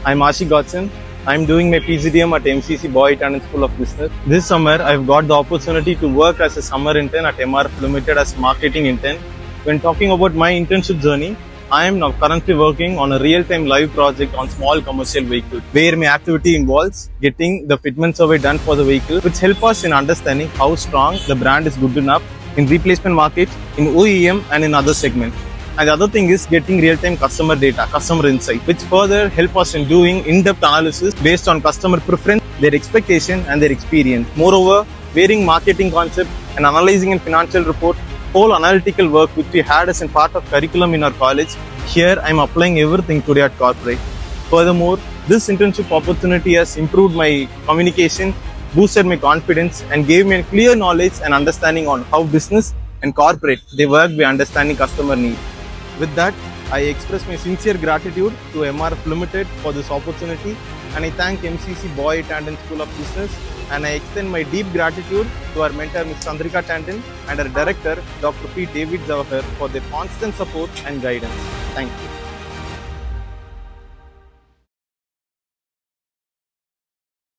I'm Ashik Godson. I'm doing my PGDM at MCC Boy Tandon School of Business. This summer, I've got the opportunity to work as a summer intern at MRF Limited as marketing intern. When talking about my internship journey, I am now currently working on a real-time live project on small commercial vehicle, where my activity involves getting the fitment survey done for the vehicle, which help us in understanding how strong the brand is good enough in replacement market, in OEM and in other segments. And the other thing is getting real-time customer data, customer insight, which further help us in doing in-depth analysis based on customer preference, their expectation and their experience. Moreover, varying marketing concept and analyzing in financial report, whole analytical work which we had as a part of curriculum in our college. Here I am applying everything today at corporate. Furthermore, this internship opportunity has improved my communication, boosted my confidence and gave me a clear knowledge and understanding on how business and corporate they work by understanding customer needs. With that, I express my sincere gratitude to MRF Limited for this opportunity, and I thank MCC Boy Tandon School of Business, and I extend my deep gratitude to our mentor Ms. Chandrika Tandon and our director Dr. P. David Zawahar for their constant support and guidance. Thank you.